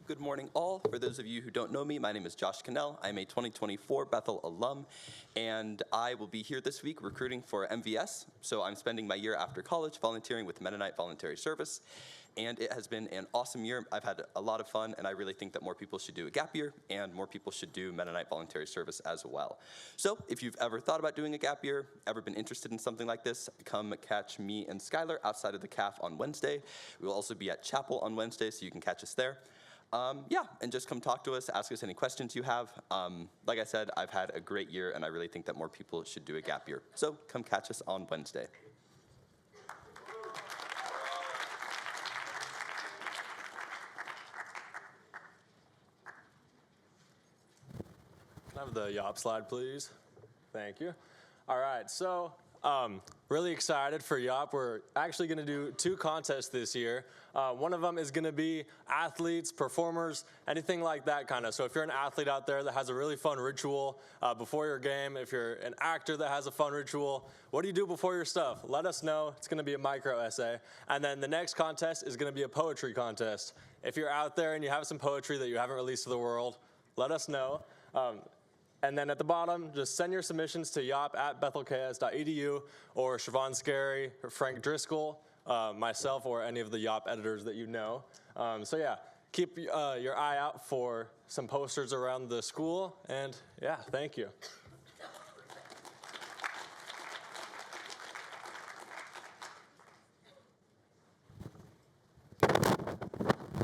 Good morning, all. For those of you who don't know me, my name is Josh Cannell. I'm a 2024 Bethel alum, and I will be here this week recruiting for MVS. So I'm spending my year after college volunteering with Mennonite Voluntary Service, and it has been an awesome year. I've had a lot of fun, and I really think that more people should do a gap year, and more people should do Mennonite Voluntary Service as well. So if you've ever thought about doing a gap year, ever been interested in something like this, come catch me and Skylar outside of the CAF on Wednesday. We will also be at chapel on Wednesday, so you can catch us there. And just come talk to us, ask us any questions you have. Like I said, I've had a great year, and I really think that more people should do a gap year. So come catch us on Wednesday. Can I have the YOP slide, please? Thank you. All right, so really excited for YOP. We're actually going to do 2 contests this year. One of them is going to be athletes, performers, anything like that kind of. So if you're an athlete out there that has a really fun ritual before your game, if you're an actor that has a fun ritual, what do you do before your stuff? Let us know. It's going to be a micro essay. And then the next contest is going to be a poetry contest. If you're out there and you have some poetry that you haven't released to the world, let us know. And then at the bottom, just send your submissions to yop@bethelks.edu or Siobhan Scary, or Frank Driscoll, myself, or any of the YOP editors that you know. So yeah, keep your eye out for some posters around the school, and yeah, thank you.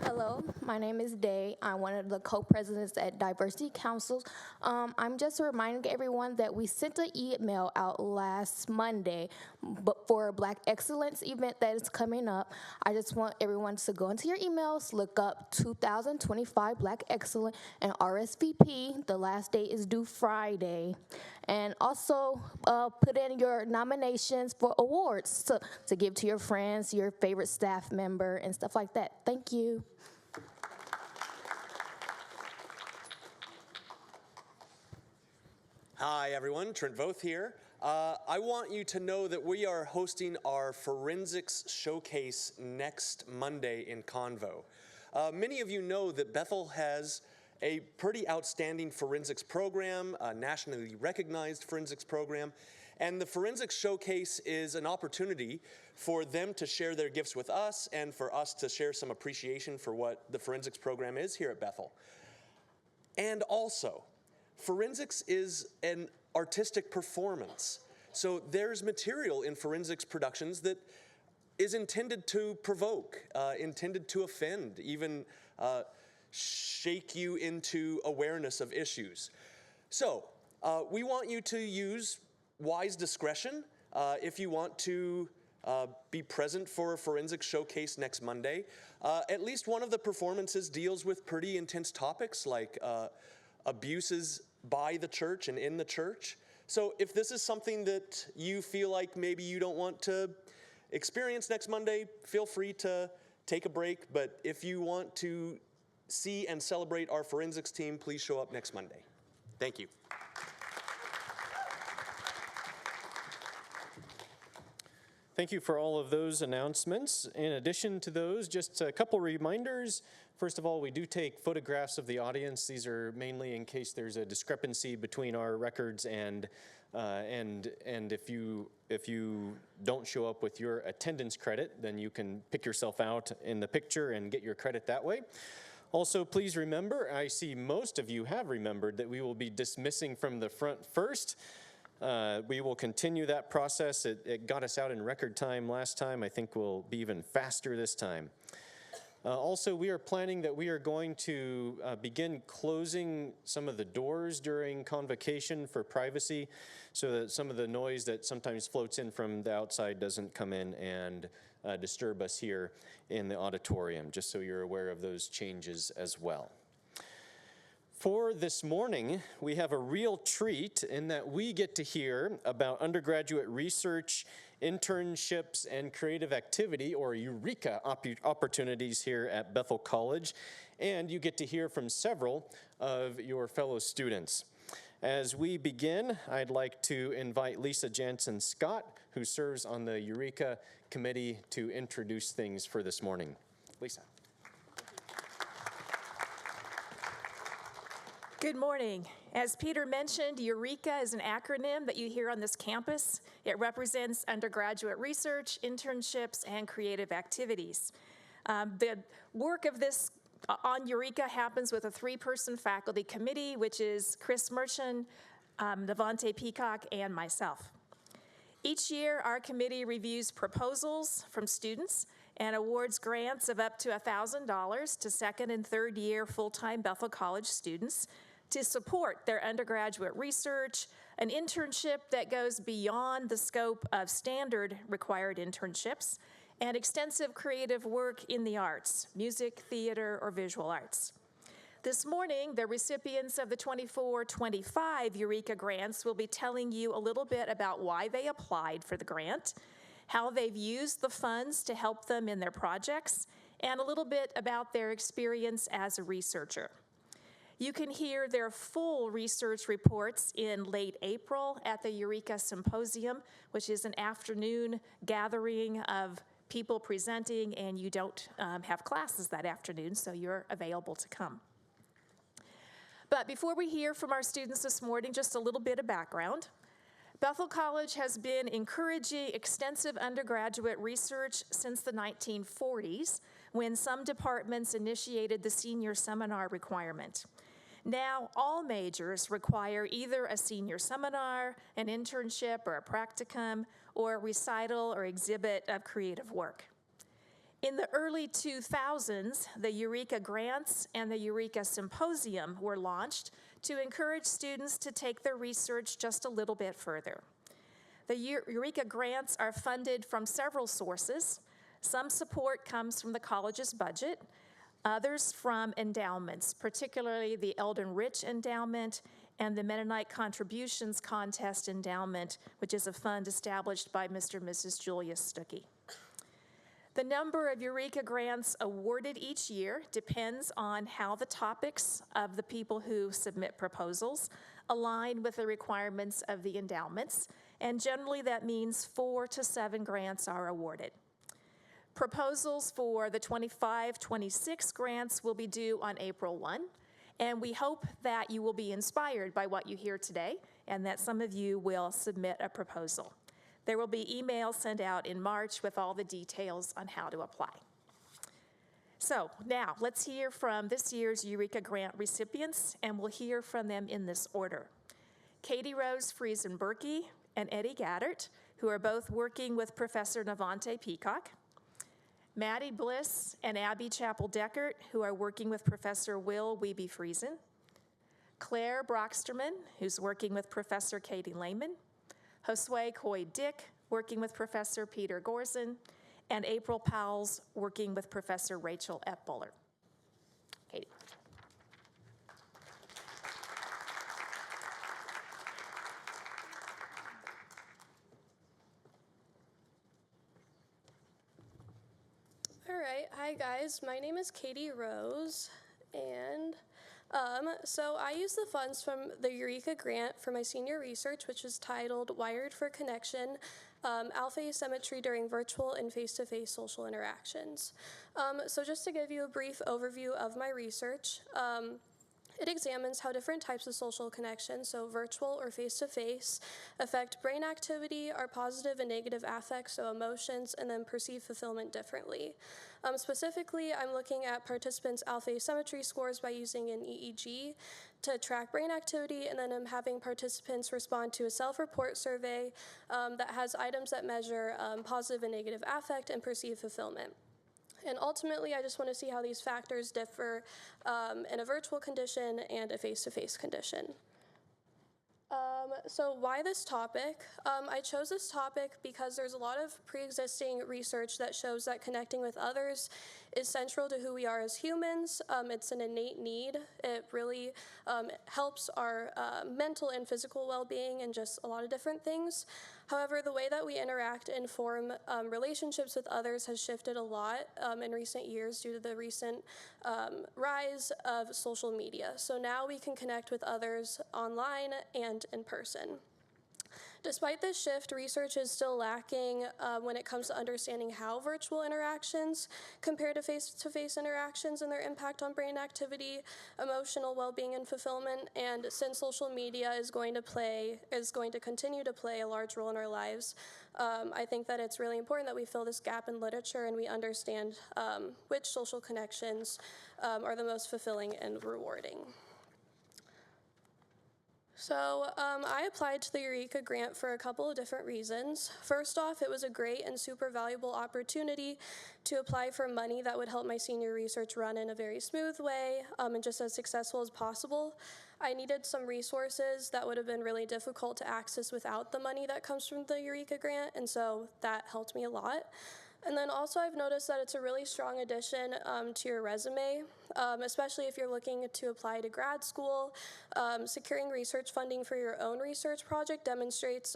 Hello, my name is Day. I'm one of the co-presidents at Diversity Councils. I'm just reminding everyone that we sent an email out last Monday but for a Black Excellence event that is coming up. I just want everyone to go into your emails, look up 2025 Black Excellence, and RSVP. The last date is due Friday. And also put in your nominations for awards to give to your friends, your favorite staff member, and stuff like that. Thank you. Hi, everyone. Trent Voth here. I want you to know that we are hosting our Forensics Showcase next Monday in Convo. Many of you know that Bethel has a pretty outstanding forensics program, a nationally recognized forensics program, and the Forensics Showcase is an opportunity for them to share their gifts with us and for us to share some appreciation for what the forensics program is here at Bethel. And also, forensics is an artistic performance. So there's material in forensics productions that is intended to provoke, intended to offend, even shake you into awareness of issues. So we want you to use wise discretion if you want to be present for a forensics showcase next Monday. At least one of the performances deals with pretty intense topics like abuses by the church and in the church. So if this is something that you feel like maybe you don't want to experience next Monday, feel free to take a break. But if you want to see and celebrate our forensics team, please show up next Monday. Thank you. Thank you for all of those announcements. In addition to those, just a couple reminders. First of all, we do take photographs of the audience. These are mainly in case there's a discrepancy between our records and if you don't show up with your attendance credit, then you can pick yourself out in the picture and get your credit that way. Also, please remember, I see most of you have remembered that we will be dismissing from the front first. We will continue that process. It got us out in record time last time. I think we'll be even faster this time. Also, we are planning that we are going to begin closing some of the doors during Convocation for privacy so that some of the noise that sometimes floats in from the outside doesn't come in and disturb us here in the auditorium, just so you're aware of those changes as well. For this morning, we have a real treat in that we get to hear about undergraduate research, internships, and creative activity, or Eureka opportunities here at Bethel College, and you get to hear from several of your fellow students. As we begin, I'd like to invite Lisa Jansen-Scott, who serves on the Eureka Committee, to introduce things for this morning. Lisa. Good morning. As Peter mentioned, Eureka is an acronym that you hear on this campus. It represents undergraduate research, internships, and creative activities. The work of this on Eureka happens with a 3-person faculty committee, which is Chris Merchant, Devontae Peacock, and myself. Each year, our committee reviews proposals from students and awards grants of up to $1,000 to second and third year full-time Bethel College students to support their undergraduate research, an internship that goes beyond the scope of standard required internships, and extensive creative work in the arts, music, theater, or visual arts. This morning, the recipients of the 24-25 Eureka grants will be telling you a little bit about why they applied for the grant, how they've used the funds to help them in their projects, and a little bit about their experience as a researcher. You can hear their full research reports in late April at the Eureka Symposium, which is an afternoon gathering of people presenting, and you don't have classes that afternoon, so you're available to come. But before we hear from our students this morning, just a little bit of background. Bethel College has been encouraging extensive undergraduate research since the 1940s, when some departments initiated the senior seminar requirement. Now, all majors require either a senior seminar, an internship, or a practicum, or a recital or exhibit of creative work. In the early 2000s, the Eureka Grants and the Eureka Symposium were launched to encourage students to take their research just a little bit further. The Eureka Grants are funded from several sources. Some support comes from the college's budget, others from endowments, particularly the Eldon Rich Endowment and the Mennonite Contributions Contest Endowment, which is a fund established by Mr. and Mrs. Julius Stuckey. The number of Eureka grants awarded each year depends on how the topics of the people who submit proposals align with the requirements of the endowments, and generally that means 4 to 7 grants are awarded. Proposals for the 25-26 grants will be due on April 1, and we hope that you will be inspired by what you hear today and that some of you will submit a proposal. There will be emails sent out in March with all the details on how to apply. So now let's hear from this year's Eureka Grant recipients, and we'll hear from them in this order. Katie Rose Friesen-Berkey and Eddie Gaddert, who are both working with Professor Devontae Peacock. Maddie Bliss and Abby Chappell-Deckert, who are working with Professor Will Wiebe-Friesen. Claire Brocksterman, who's working with Professor Katie Lehman. Josue Coy-Dick, working with Professor Peter Gorzen. And April Powles, working with Professor Rachel Epbuller. Katie. All right, hi guys, my name is Katie Rose, and so I used the funds from the Eureka Grant for my senior research, which is titled Wired for Connection, Alpha Asymmetry During Virtual and Face-to-Face Social Interactions. So just to give you a brief overview of my research, it examines how different types of social connections, so virtual or face-to-face, affect brain activity, our positive and negative affects, so emotions, and then perceive fulfillment differently. Specifically, I'm looking at participants' alpha asymmetry scores by using an EEG to track brain activity, and then I'm having participants respond to a self-report survey that has items that measure positive and negative affect and perceive fulfillment. And ultimately, I just want to see how these factors differ in a virtual condition and a face-to-face condition. So why this topic? I chose this topic because there's a lot of pre-existing research that shows that connecting with others is central to who we are as humans. It's an innate need. It really helps our mental and physical well-being and just a lot of different things. However, the way that we interact and form relationships with others has shifted a lot in recent years due to the recent rise of social media. So now we can connect with others online and in person. Despite this shift, research is still lacking when it comes to understanding how virtual interactions compare to face-to-face interactions and their impact on brain activity, emotional well-being, and fulfillment. And since social media is going to continue to play a large role in our lives, I think that it's really important that we fill this gap in literature and we understand which social connections are the most fulfilling and rewarding. So I applied to the Eureka grant for a couple of different reasons. First off, it was a great and super valuable opportunity to apply for money that would help my senior research run in a very smooth way and just as successful as possible. I needed some resources that would have been really difficult to access without the money that comes from the Eureka grant, and so that helped me a lot. And then also I've noticed that it's a really strong addition to your resume, especially if you're looking to apply to grad school. Securing research funding for your own research project demonstrates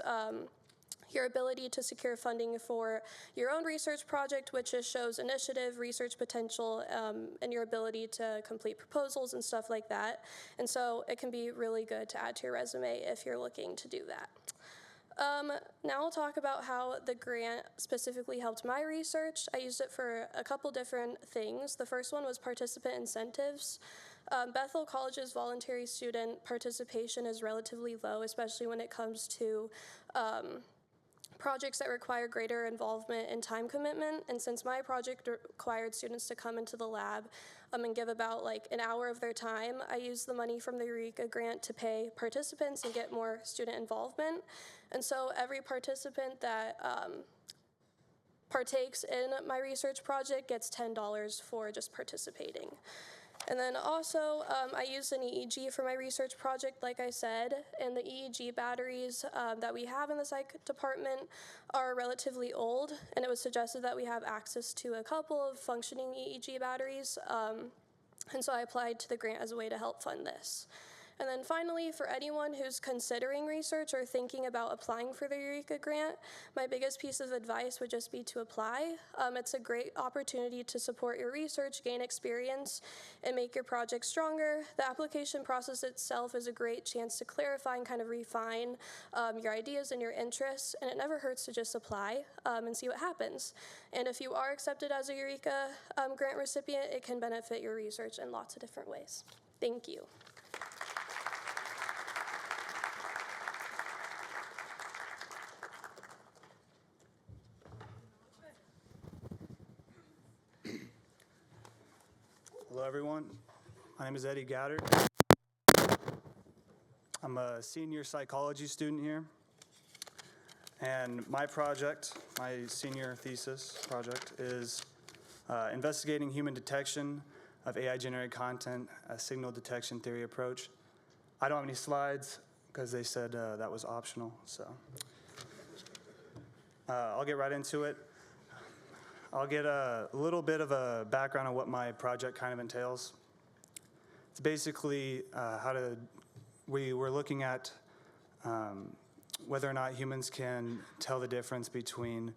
your ability to secure funding for your own research project, which just shows initiative, research potential, and your ability to complete proposals and stuff like that. And so it can be really good to add to your resume if you're looking to do that. Now I'll talk about how the grant specifically helped my research. I used it for a couple different things. The first one was participant incentives. Bethel College's voluntary student participation is relatively low, especially when it comes to projects that require greater involvement and time commitment. And since my project required students to come into the lab and give about like an hour of their time, I used the money from the Eureka grant to pay participants and get more student involvement. And so every participant that partakes in my research project gets $10 for just participating. And then also, I used an EEG for my research project, like I said, and the EEG batteries that we have in the psych department are relatively old, and it was suggested that we have access to a couple of functioning EEG batteries, and so I applied to the grant as a way to help fund this. And then finally, for anyone who's considering research or thinking about applying for the Eureka grant, my biggest piece of advice would just be to apply. It's a great opportunity to support your research, gain experience, and make your project stronger. The application process itself is a great chance to clarify and kind of refine your ideas and your interests, and it never hurts to just apply and see what happens. And if you are accepted as a Eureka grant recipient, it can benefit your research in lots of different ways. Thank you. Hello, everyone. My name is Eddie Gaddard. I'm a senior psychology student here. And my project, my senior thesis project, is investigating human detection of AI-generated content, a signal detection theory approach. I don't have any slides because they said that was optional, so I'll get right into it. I'll get a little bit of a background on what my project kind of entails. It's basically we were looking at whether or not humans can tell the difference between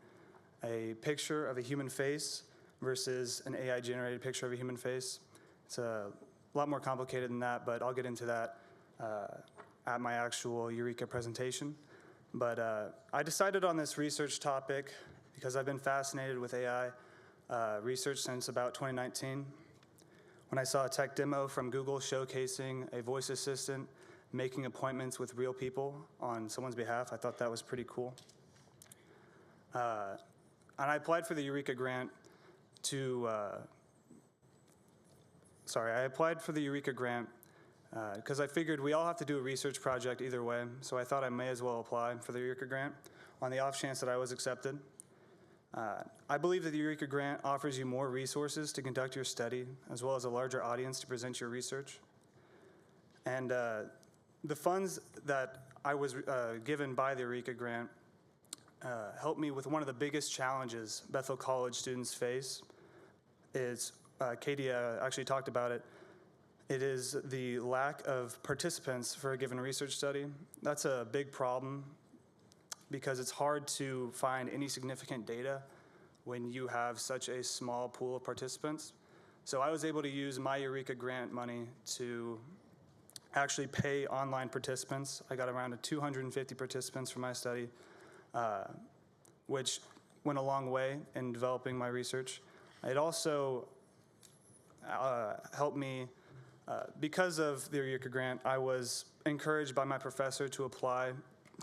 a picture of a human face versus an AI-generated picture of a human face. It's a lot more complicated than that, but I'll get into that at my actual Eureka presentation. But I decided on this research topic because I've been fascinated with AI research since about 2019. When I saw a tech demo from Google showcasing a voice assistant making appointments with real people on someone's behalf, I thought that was pretty cool. And I applied for the Eureka grant because I figured we all have to do a research project either way, so I thought I may as well apply for the Eureka grant on the off chance that I was accepted. I believe that the Eureka grant offers you more resources to conduct your study, as well as a larger audience to present your research. And the funds that I was given by the Eureka grant helped me with one of the biggest challenges Bethel College students face. Katie actually talked about it. It is the lack of participants for a given research study. That's a big problem, because it's hard to find any significant data when you have such a small pool of participants. So I was able to use my Eureka grant money to actually pay online participants. I got around 250 participants for my study, which went a long way in developing my research. It also helped me, because of the Eureka Grant, I was encouraged by my professor to apply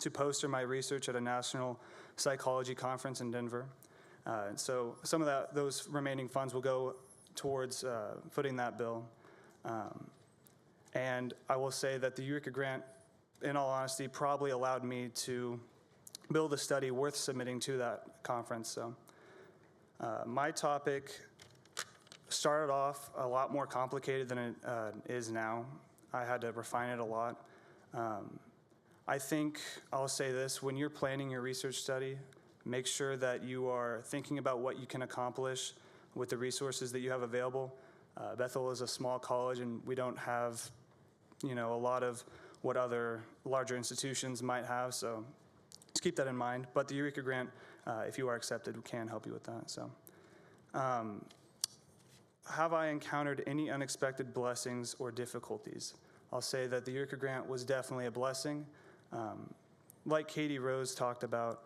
to poster my research at a national psychology conference in Denver. So some of those remaining funds will go towards footing that bill. And I will say that the Eureka Grant, in all honesty, probably allowed me to build a study worth submitting to that conference. So my topic started off a lot more complicated than it is now. I had to refine it a lot. I think I'll say this: when you're planning your research study, make sure that you are thinking about what you can accomplish with the resources that you have available. Bethel is a small college, and we don't have, a lot of what other larger institutions might have, so just keep that in mind. But the Eureka Grant, if you are accepted, can help you with that. So, have I encountered any unexpected blessings or difficulties? I'll say that the Eureka Grant was definitely a blessing. Like Katie Rose talked about,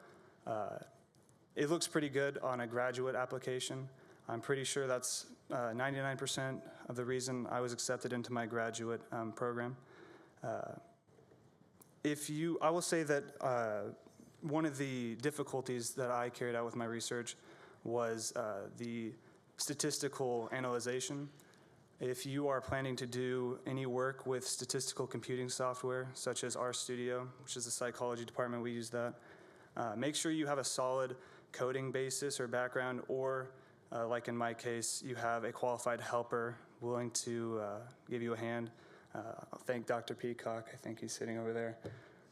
it looks pretty good on a graduate application. I'm pretty sure that's 99% of the reason I was accepted into my graduate program. I will say that one of the difficulties that I carried out with my research was the statistical analyzation. If you are planning to do any work with statistical computing software, such as RStudio, which is the psychology department, we use that, make sure you have a solid coding basis or background, or like in my case, you have a qualified helper willing to give you a hand. I'll thank Dr. Peacock. I think he's sitting over there.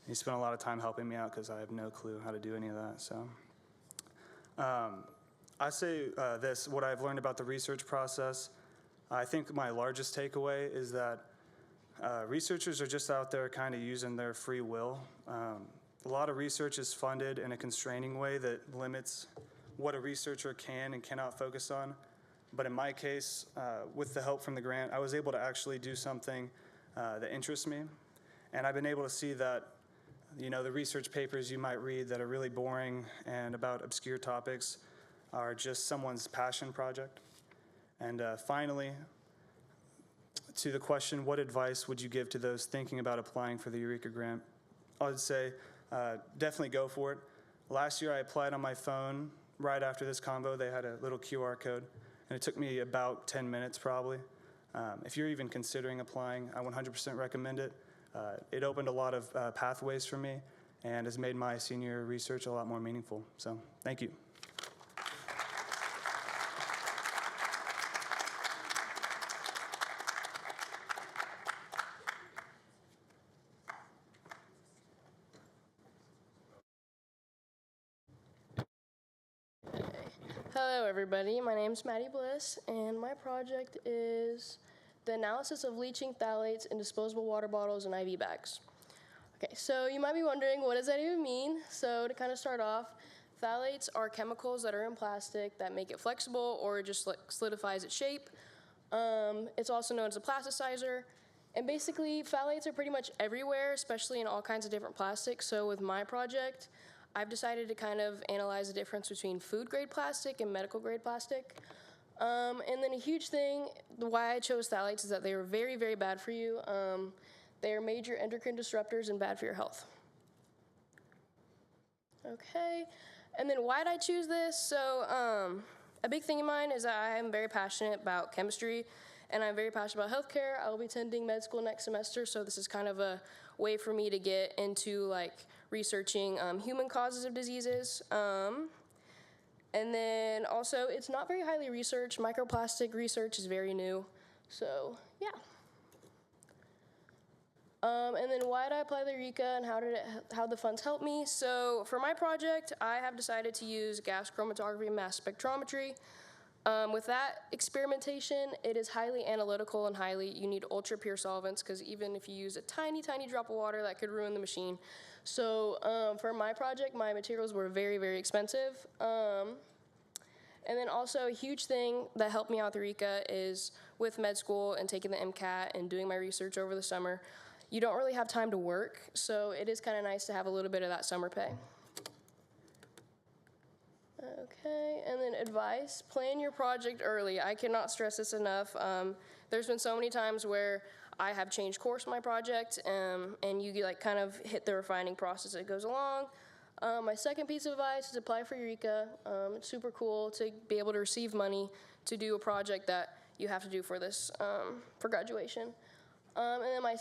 He spent a lot of time helping me out because I have no clue how to do any of that. So I say this: what I've learned about the research process, I think my largest takeaway is that researchers are just out there kind of using their free will. A lot of research is funded in a constraining way that limits what a researcher can and cannot focus on. But in my case, with the help from the grant, I was able to actually do something that interests me. And I've been able to see that, the research papers you might read that are really boring and about obscure topics are just someone's passion project. And finally, to the question, what advice would you give to those thinking about applying for the Eureka Grant? I would say definitely go for it. Last year I applied on my phone. Right after this convo, they had a little QR code, and it took me about 10 minutes probably. If you're even considering applying, I 100% recommend it. It opened a lot of pathways for me and has made my senior research a lot more meaningful. So thank you. Hello everybody, my name is Maddie Bliss, and my project is the analysis of leaching phthalates in disposable water bottles and IV bags. Okay, so you might be wondering, what does that even mean? So to kind of start off, phthalates are chemicals that are in plastic that make it flexible or just solidifies its shape. It's also known as a plasticizer. And basically, phthalates are pretty much everywhere, especially in all kinds of different plastics. So with my project, I've decided to kind of analyze the difference between food-grade plastic and medical-grade plastic. And then a huge thing, why I chose phthalates is that they are very, very bad for you. They are major endocrine disruptors and bad for your health. Okay, and then why did I choose this? So a big thing of mine is that I am very passionate about chemistry, and I'm very passionate about healthcare. I will be attending med school next semester, so this is kind of a way for me to get into researching human causes of diseases. And then also, it's not very highly researched. Microplastic research is very new. So, yeah. And then why did I apply the Eureka and how the funds help me? So for my project, I have decided to use gas chromatography and mass spectrometry. With that experimentation, it is highly analytical and you need ultra pure solvents, because even if you use a tiny, tiny drop of water, that could ruin the machine. So for my project, my materials were very, very expensive. And then also a huge thing that helped me out with Eureka is with med school and taking the MCAT and doing my research over the summer. you don't really have time to work, so it is kind of nice to have a little bit of that summer pay. Okay, and then advice, plan your project early. I cannot stress this enough. There's been so many times where I have changed course in my project, and you like kind of hit the refining process as it goes along. My second piece of advice is apply for Eureka. It's super cool to be able to receive money to do a project that you have to do for this, for graduation. And then my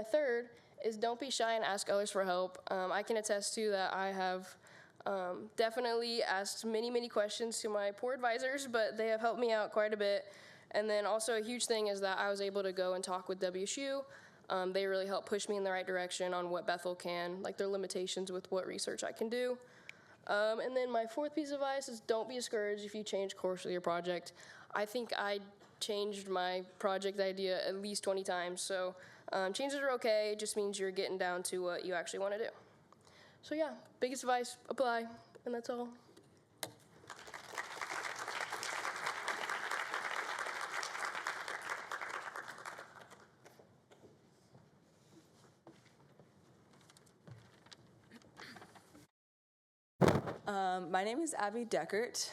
third is don't be shy and ask others for help. I can attest to that I have definitely asked many questions to my poor advisors, but they have helped me out quite a bit. And then also a huge thing is that I was able to go and talk with WSU. They really helped push me in the right direction on what Bethel can, like their limitations with what research I can do. And then my fourth piece of advice is don't be discouraged if you change course with your project. I think I changed my project idea at least 20 times, so changes are okay. It just means you're getting down to what you actually want to do. So yeah, biggest advice, apply, and that's all. My name is Abby Deckert,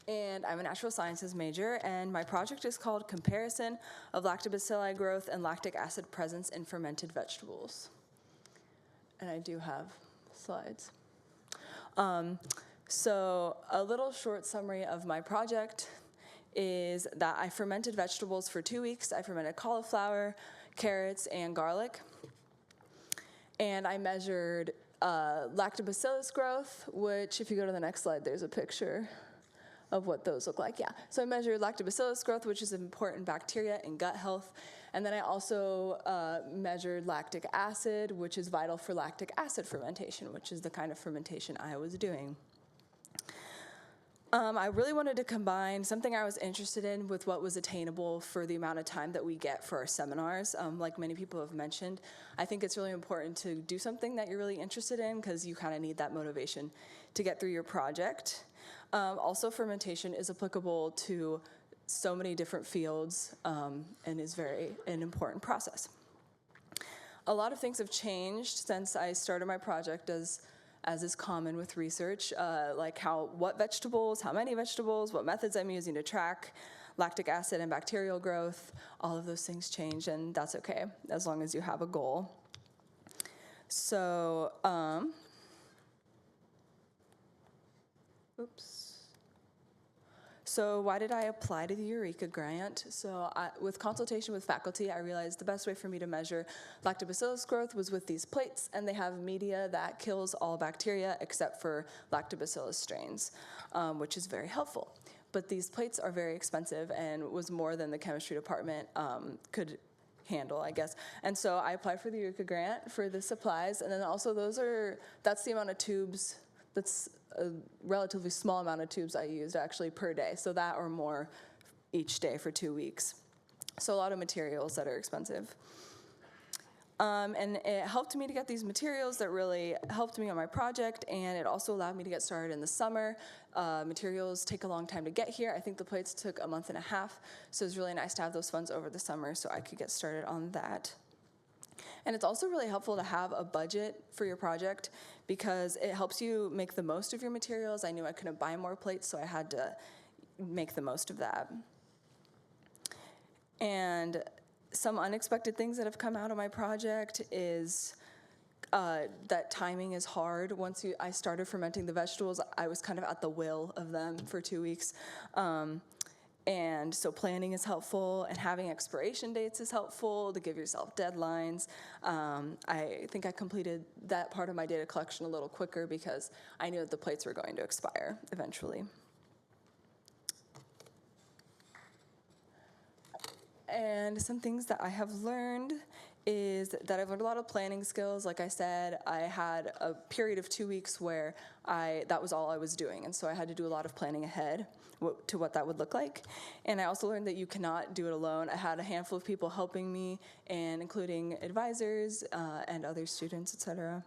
and I'm a natural sciences major, and my project is called Comparison of Lactobacilli Growth and Lactic Acid Presence in Fermented Vegetables. And I do have slides. So a little short summary of my project is that I fermented vegetables for 2 weeks. I fermented cauliflower, carrots, and garlic. And I measured lactobacillus growth, which if you go to the next slide, there's a picture of what those look like. Yeah, so I measured lactobacillus growth, which is an important bacteria in gut health. And then I also measured lactic acid, which is vital for lactic acid fermentation, which is the kind of fermentation I was doing. I really wanted to combine something I was interested in with what was attainable for the amount of time that we get for our seminars. Like many people have mentioned, I think it's really important to do something that you're really interested in because you kind of need that motivation to get through your project. Also, fermentation is applicable to so many different fields and is an important process. A lot of things have changed since I started my project, as is common with research, like what vegetables, how many vegetables, what methods I'm using to track lactic acid and bacterial growth. All of those things change, and that's okay as long as you have a goal. So, So why did I apply to the Eureka grant? So with consultation with faculty, I realized the best way for me to measure lactobacillus growth was with these plates, and they have media that kills all bacteria except for lactobacillus strains, which is very helpful. But these plates are very expensive and was more than the chemistry department could handle, I guess. And so I applied for the Eureka grant for the supplies, and then also that's the amount of tubes, that's a relatively small amount of tubes I used actually per day, so that or more each day for 2 weeks. So a lot of materials that are expensive. And it helped me to get these materials that really helped me on my project, and it also allowed me to get started in the summer. Materials take a long time to get here. I think the plates took a month and a half, so it was really nice to have those funds over the summer so I could get started on that. And it's also really helpful to have a budget for your project because it helps you make the most of your materials. I knew I couldn't buy more plates, so I had to make the most of that. And some unexpected things that have come out of my project is that timing is hard. Once I started fermenting the vegetables, I was kind of at the will of them for 2 weeks. And so planning is helpful, and having expiration dates is helpful to give yourself deadlines. I think I completed that part of my data collection a little quicker because I knew that the plates were going to expire eventually. And some things that I have learned is that I've learned a lot of planning skills. Like I said, I had a period of 2 weeks where that was all I was doing, and so I had to do a lot of planning ahead to what that would look like. And I also learned that you cannot do it alone. I had a handful of people helping me, and including advisors and other students, etc.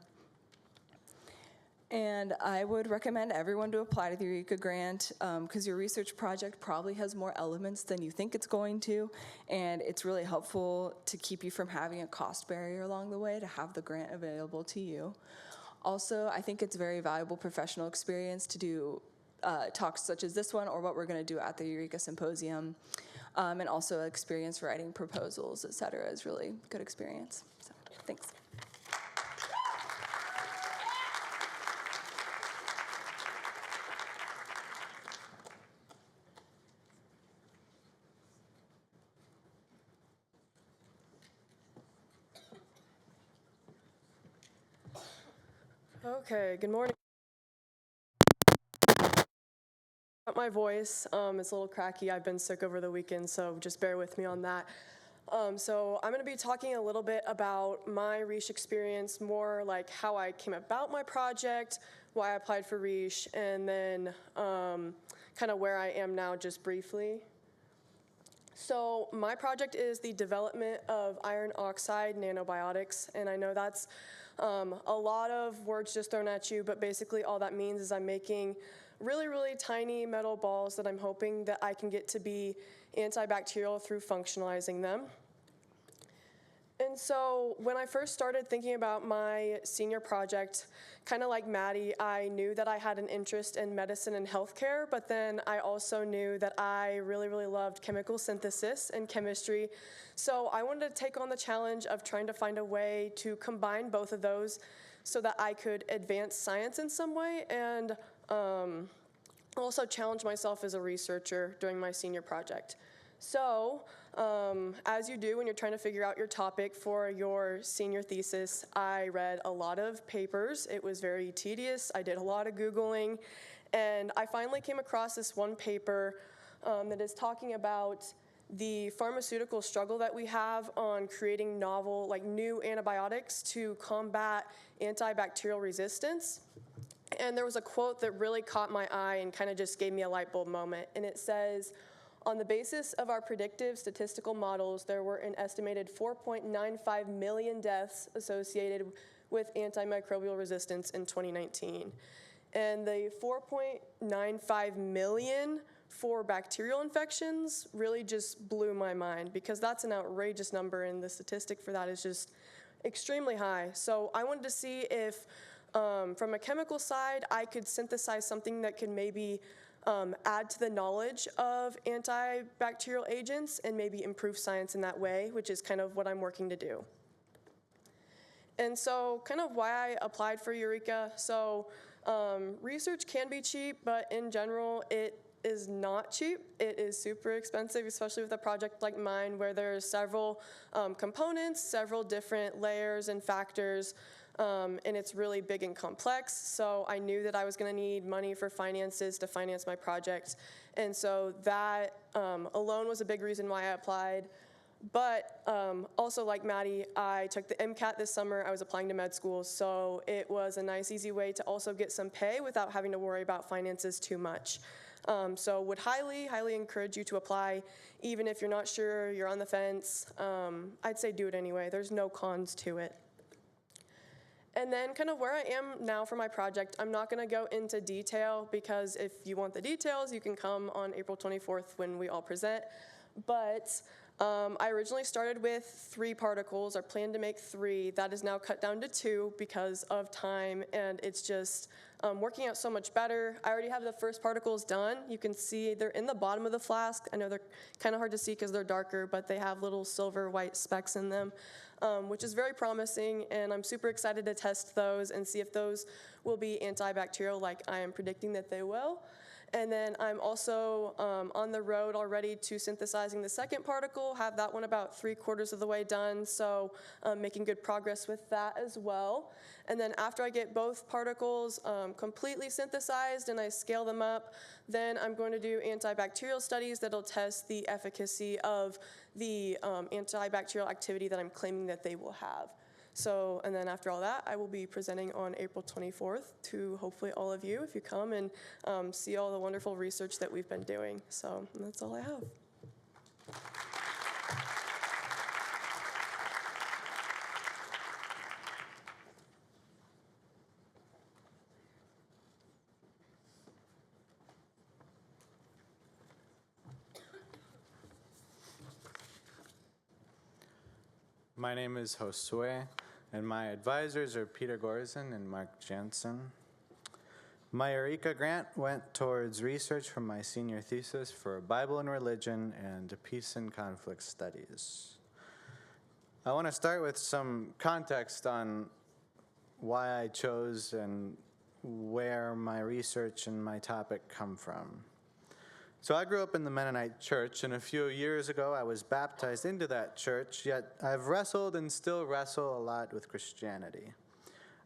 And I would recommend everyone to apply to the Eureka Grant because your research project probably has more elements than you think it's going to, and it's really helpful to keep you from having a cost barrier along the way to have the grant available to you. Also, I think it's very valuable professional experience to do talks such as this one or what we're going to do at the Eureka Symposium, and also experience writing proposals, et cetera, is really good experience. So, thanks. Okay, good morning. My voice, it's a little cracky. I've been sick over the weekend, so just bear with me on that. So I'm going to be talking a little bit about my REACH experience, more like how I came about my project, why I applied for REACH, and then kind of where I am now just briefly. So my project is the development of iron oxide nanobiotics, and I know that's a lot of words just thrown at you, but basically all that means is I'm making really, really tiny metal balls that I'm hoping that I can get to be antibacterial through functionalizing them. And so when I first started thinking about my senior project, kind of like Maddie, I knew that I had an interest in medicine and healthcare, but then I also knew that I really, really loved chemical synthesis and chemistry. So I wanted to take on the challenge of trying to find a way to combine both of those so that I could advance science in some way and also challenge myself as a researcher during my senior project. So, as you do when you're trying to figure out your topic for your senior thesis, I read a lot of papers. It was very tedious. I did a lot of Googling, and I finally came across this one paper that is talking about the pharmaceutical struggle that we have on creating novel, like new antibiotics to combat antibacterial resistance. And there was a quote that really caught my eye and kind of just gave me a light bulb moment, and it says, "On the basis of our predictive statistical models, there were an estimated 4.95 million deaths associated with antimicrobial resistance in 2019. And the 4.95 million for bacterial infections really just blew my mind because that's an outrageous number and the statistic for that is just extremely high. So I wanted to see if from a chemical side, I could synthesize something that could maybe add to the knowledge of antibacterial agents and maybe improve science in that way, which is kind of what I'm working to do. And so kind of why I applied for Eureka. So research can be cheap, but in general, it is not cheap. It is super expensive, especially with a project like mine where there's several components, several different layers and factors, and it's really big and complex. So I knew that I was going to need money for finances to finance my project. And so that alone was a big reason why I applied. But also, like Maddie, I took the MCAT this summer. I was applying to med school, so it was a nice, easy way to also get some pay without having to worry about finances too much. So would highly, highly encourage you to apply, even if you're not sure, you're on the fence. I'd say do it anyway. There's no cons to it. And then kind of where I am now for my project, I'm not going to go into detail because if you want the details, you can come on April 24th when we all present. But I originally started with 3 particles, or planned to make 3. That is now cut down to 2 because of time, and it's just working out so much better. I already have the first particles done. You can see they're in the bottom of the flask. I know they're kind of hard to see because they're darker, but they have little silver white specks in them, which is very promising, and I'm super excited to test those and see if those will be antibacterial like I am predicting that they will. And then I'm also on the road already to synthesizing the second particle, have that one about 3/4 of the way done, so making good progress with that as well. And then after I get both particles completely synthesized and I scale them up, then I'm going to do antibacterial studies that'll test the efficacy of the antibacterial activity that I'm claiming that they will have. So, and then after all that, I will be presenting on April 24th to hopefully all of you if you come and see all the wonderful research that we've been doing. So that's all I have. My name is Josue, and my advisors are Peter Gorzen and Mark Jansen. My Eureka grant went towards research for my senior thesis for Bible and Religion and Peace and Conflict Studies. I want to start with some context on why I chose and where my research and my topic come from. So I grew up in the Mennonite church, and a few years ago I was baptized into that church, yet I've wrestled and still wrestle a lot with Christianity.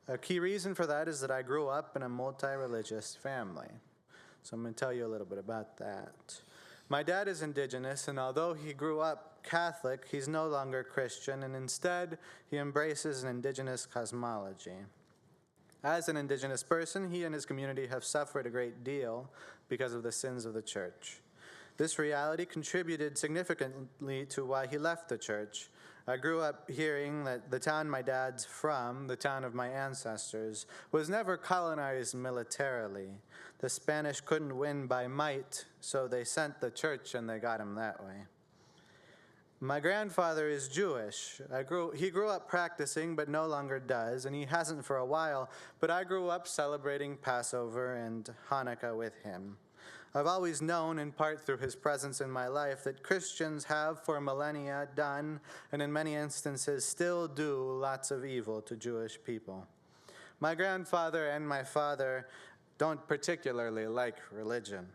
A key reason for that is that I grew up in a multi-religious family. So I'm going to tell you a little bit about that. My dad is indigenous, and although he grew up Catholic, he's no longer Christian, and instead he embraces an indigenous cosmology. As an indigenous person, he and his community have suffered a great deal because of the sins of the church. This reality contributed significantly to why he left the church. I grew up hearing that the town my dad's from, the town of my ancestors, was never colonized militarily. The Spanish couldn't win by might, so they sent the church and they got him that way. My grandfather is Jewish. He grew up practicing, but no longer does, and he hasn't for a while, but I grew up celebrating Passover and Hanukkah with him. I've always known, in part through his presence in my life, that Christians have for millennia done, and in many instances still do, lots of evil to Jewish people. My grandfather and my father don't particularly like religion.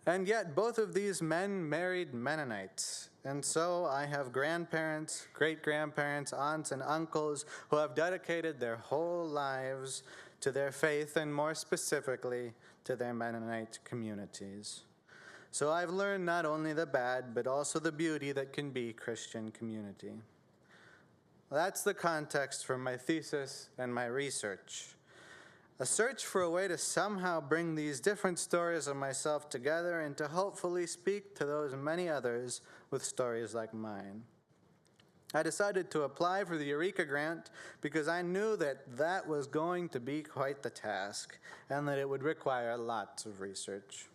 And yet, both of these men married Mennonites. And so I have grandparents, great-grandparents, aunts, and uncles who have dedicated their whole lives to their faith, and more specifically, to their Mennonite communities. So I've learned not only the bad, but also the beauty that can be Christian community. That's the context for my thesis and my research. A search for a way to somehow bring these different stories of myself together and to hopefully speak to those many others with stories like mine. I decided to apply for the Eureka grant because I knew that that was going to be quite the task and that it would require lots of research.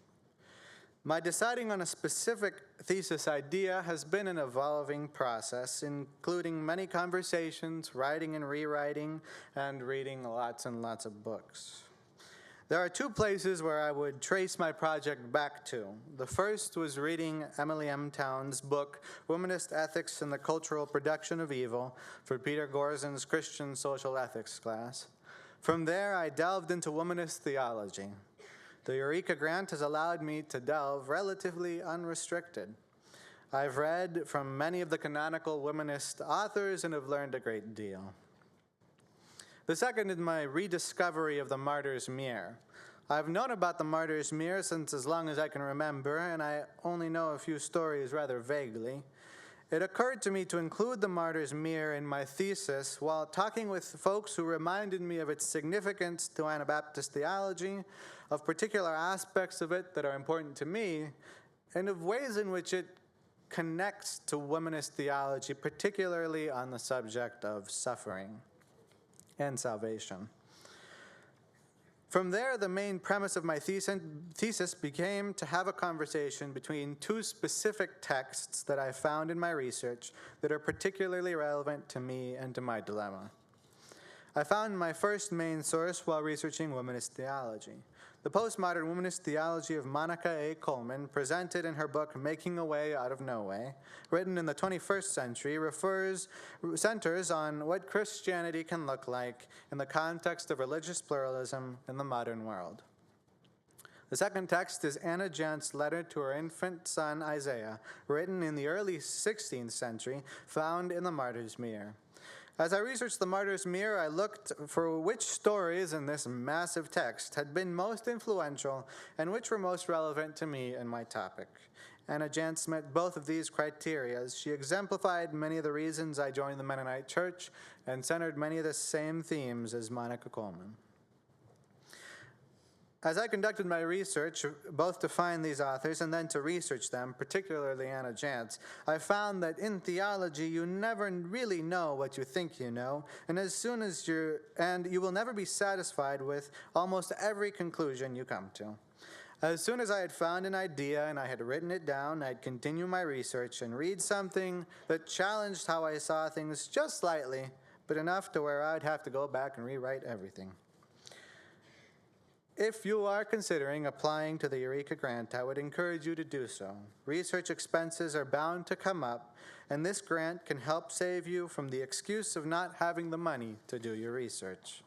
My deciding on a specific thesis idea has been an evolving process, including many conversations, writing and rewriting, and reading lots and lots of books. There are two places where I would trace my project back to. The first was reading Emily M. Towns' book, Womanist Ethics and the Cultural Production of Evil, for Peter Gorzen's Christian Social Ethics class. From there, I delved into womanist theology. The Eureka grant has allowed me to delve relatively unrestricted. I've read from many of the canonical womanist authors and have learned a great deal. The second is my rediscovery of the Martyr's Mirror. I've known about the Martyr's Mirror since as long as I can remember, and I only know a few stories rather vaguely. It occurred to me to include the Martyr's Mirror in my thesis while talking with folks who reminded me of its significance to Anabaptist theology, of particular aspects of it that are important to me, and of ways in which it connects to womanist theology, particularly on the subject of suffering and salvation. From there, the main premise of my thesis became to have a conversation between two specific texts that I found in my research that are particularly relevant to me and to my dilemma. I found my first main source while researching womanist theology. The postmodern womanist theology of Monica A. Coleman, presented in her book Making a Way Out of No Way, written in the 21st century, centers on what Christianity can look like in the context of religious pluralism in the modern world. The second text is Anna Jant's letter to her infant son Isaiah, written in the early 16th century, found in the Martyr's Mirror. As I researched the Martyr's Mirror, I looked for which stories in this massive text had been most influential and which were most relevant to me and my topic. Anna Jantz met both of these criteria. She exemplified many of the reasons I joined the Mennonite Church and centered many of the same themes as Monica Coleman. As I conducted my research, both to find these authors and then to research them, particularly Anna Jantz, I found that in theology you never really know what you think you know, and you will never be satisfied with almost every conclusion you come to. As soon as I had found an idea and I had written it down, I'd continue my research and read something that challenged how I saw things just slightly, but enough to where I'd have to go back and rewrite everything. If you are considering applying to the Eureka Grant, I would encourage you to do so. Research expenses are bound to come up, and this grant can help save you from the excuse of not having the money to do your research.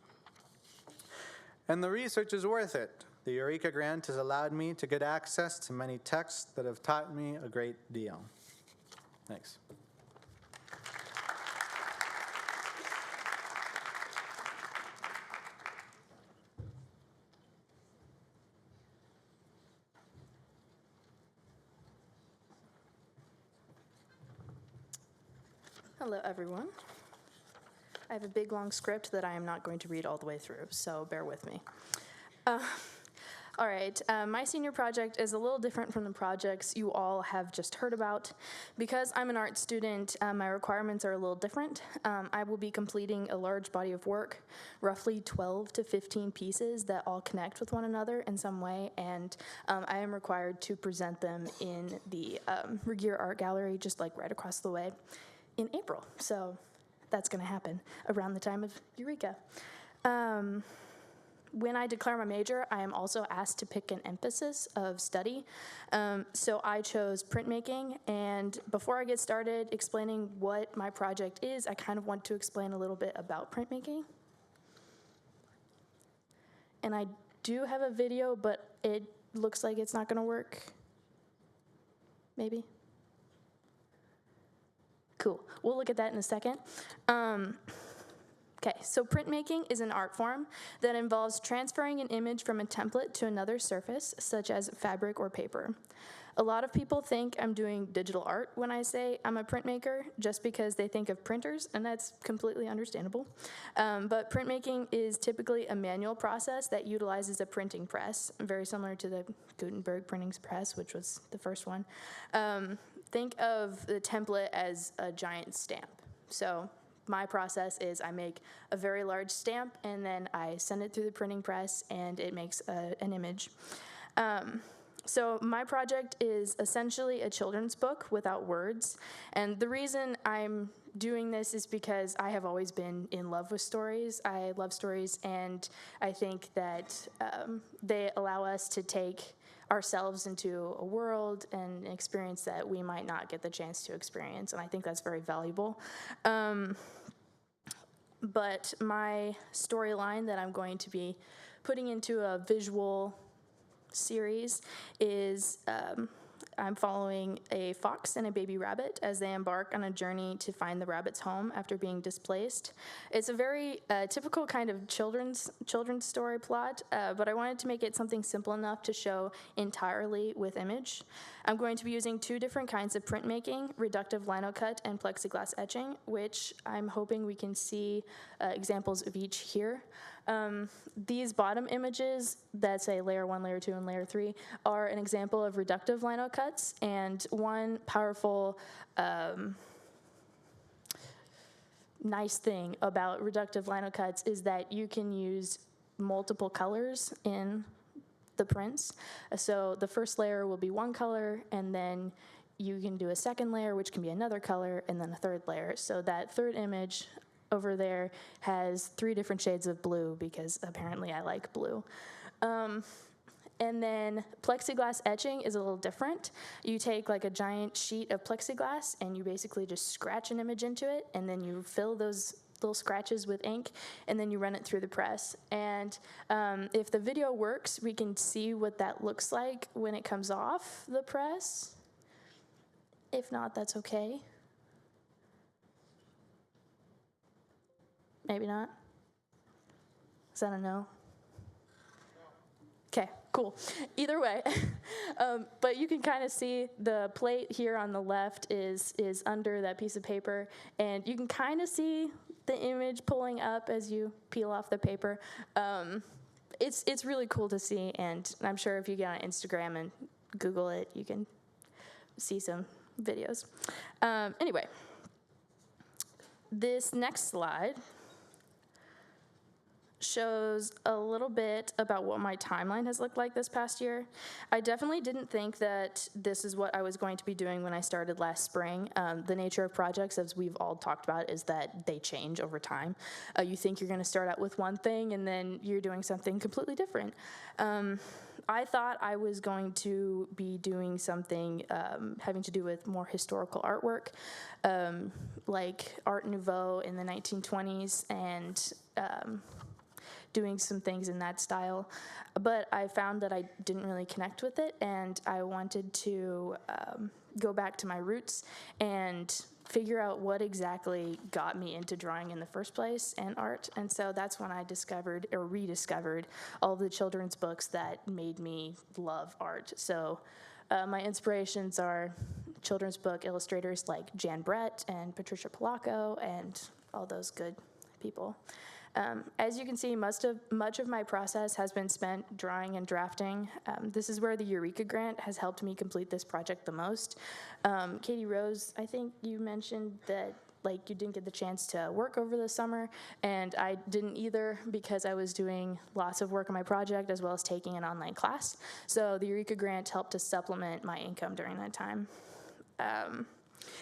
And the research is worth it. The Eureka Grant has allowed me to get access to many texts that have taught me a great deal. Thanks. Hello, everyone. I have a big, long script that I am not going to read all the way through, so bear with me. All right, my senior project is a little different from the projects you all have just heard about. Because I'm an art student, my requirements are a little different. I will be completing a large body of work, roughly 12 to 15 pieces that all connect with one another in some way, and I am required to present them in the Regier Art Gallery, just like right across the way, in April. So that's gonna happen around the time of Eureka. When I declare my major, I am also asked to pick an emphasis of study. So I chose printmaking, and before I get started explaining what my project is, I kind of want to explain a little bit about printmaking. And I do have a video, but it looks like it's not gonna work. Maybe? Cool, we'll look at that in a second. Okay, so printmaking is an art form that involves transferring an image from a template to another surface, such as fabric or paper. A lot of people think I'm doing digital art when I say I'm a printmaker, just because they think of printers, and that's completely understandable. But printmaking is typically a manual process that utilizes a printing press, very similar to the Gutenberg printing press, which was the first one. Think of the template as a giant stamp. So my process is I make a very large stamp, and then I send it through the printing press, and it makes an image. So my project is essentially a children's book without words, and the reason I'm doing this is because I have always been in love with stories. I love stories, and I think that they allow us to take ourselves into a world and an experience that we might not get the chance to experience, and I think that's very valuable. But my storyline that I'm going to be putting into a visual series is I'm following a fox and a baby rabbit as they embark on a journey to find the rabbit's home after being displaced. It's a very typical kind of children's story plot, but I wanted to make it something simple enough to show entirely with image. I'm going to be using two different kinds of printmaking, reductive lino cut and plexiglass etching, which I'm hoping we can see examples of each here. These bottom images that say layer 1, layer 2, and layer 3 are an example of reductive lino cuts, and one powerful nice thing about reductive lino cuts is that you can use multiple colors in the prints. So the first layer will be one color, and then you can do a second layer, which can be another color, and then a third layer. So that third image over there has 3 different shades of blue, because apparently I like blue. And then plexiglass etching is a little different. You take like a giant sheet of plexiglass and you basically just scratch an image into it, and then you fill those little scratches with ink, and then you run it through the press. And if the video works, we can see what that looks like when it comes off the press. If not, that's okay. Maybe not. Is that a no? Okay, cool. Either way, but you can kind of see the plate here on the left is under that piece of paper, and you can kind of see the image pulling up as you peel off the paper. It's really cool to see, and I'm sure if you get on Instagram and Google it, you can see some videos. Anyway, this next slide shows a little bit about what my timeline has looked like this past year. I definitely didn't think that this is what I was going to be doing when I started last spring. The nature of projects, as we've all talked about, is that they change over time. You think you're going to start out with one thing, and then you're doing something completely different. I thought I was going to be doing something having to do with more historical artwork, like Art Nouveau in the 1920s, and doing some things in that style. But I found that I didn't really connect with it, and I wanted to go back to my roots and figure out what exactly got me into drawing in the first place and art. And so that's when I discovered or rediscovered all the children's books that made me love art. So my inspirations are children's book illustrators like Jan Brett and Patricia Polacco and all those good people. As you can see, much of my process has been spent drawing and drafting. This is where the Eureka Grant has helped me complete this project the most. Katie Rose, I think you mentioned that you didn't get the chance to work over the summer, and I didn't either because I was doing lots of work on my project as well as taking an online class. So the Eureka Grant helped to supplement my income during that time.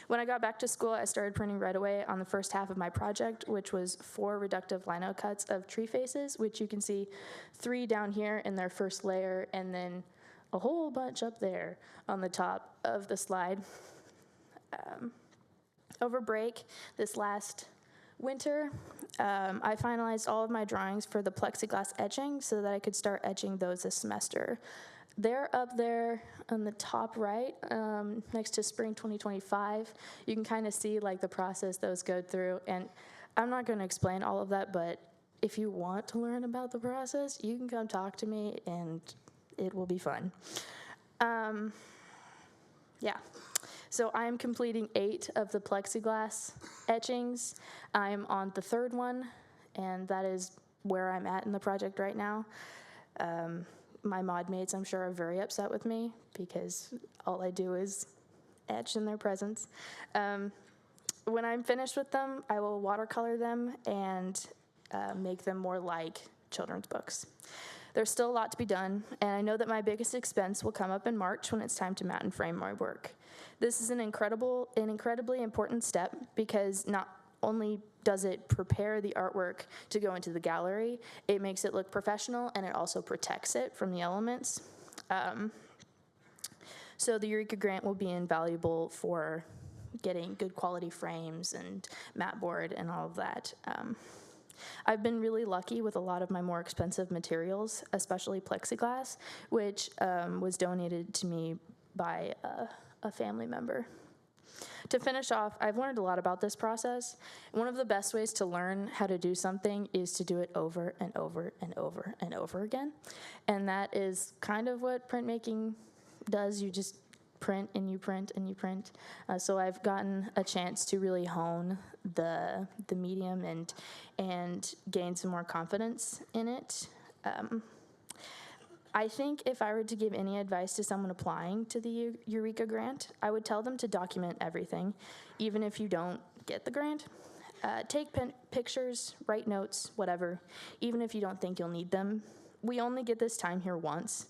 When I got back to school, I started printing right away on the first half of my project, which was 4 reductive lino cuts of tree faces, which you can see 3 down here in their first layer, and then a whole bunch up there on the top of the slide. Over break, this last winter, I finalized all of my drawings for the plexiglass etching so that I could start etching those this semester. They're up there on the top right, next to spring 2025. You can kind of see the process those go through. And I'm not going to explain all of that, but if you want to learn about the process, you can come talk to me and it will be fun. Yeah. So I'm completing 8 of the plexiglass etchings. I'm on the 3rd one, and that is where I'm at in the project right now. My mod mates, I'm sure, are very upset with me because all I do is etch in their presence. When I'm finished with them, I will watercolor them and make them more like children's books. There's still a lot to be done, and I know that my biggest expense will come up in March when it's time to mount and frame my work. This is an incredibly important step because not only does it prepare the artwork to go into the gallery, it makes it look professional, and it also protects it from the elements. So the Eureka Grant will be invaluable for getting good quality frames and mat board and all of that. I've been really lucky with a lot of my more expensive materials, especially plexiglass, which was donated to me by a family member. To finish off, I've learned a lot about this process. One of the best ways to learn how to do something is to do it over and over and over and over again. And that is kind of what printmaking does. You just print and you print and you print. So I've gotten a chance to really hone the medium and gain some more confidence in it. I think if I were to give any advice to someone applying to the Eureka Grant, I would tell them to document everything, even if you don't get the grant. Take pictures, write notes, whatever, even if you don't think you'll need them. We only get this time here once,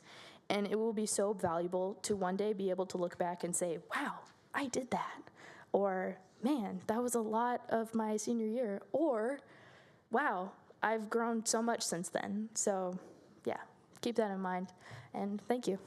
and it will be so valuable to one day be able to look back and say, wow, I did that. Or, man, that was a lot of my senior year. Or, wow, I've grown so much since then. So, yeah. Keep that in mind, and thank you.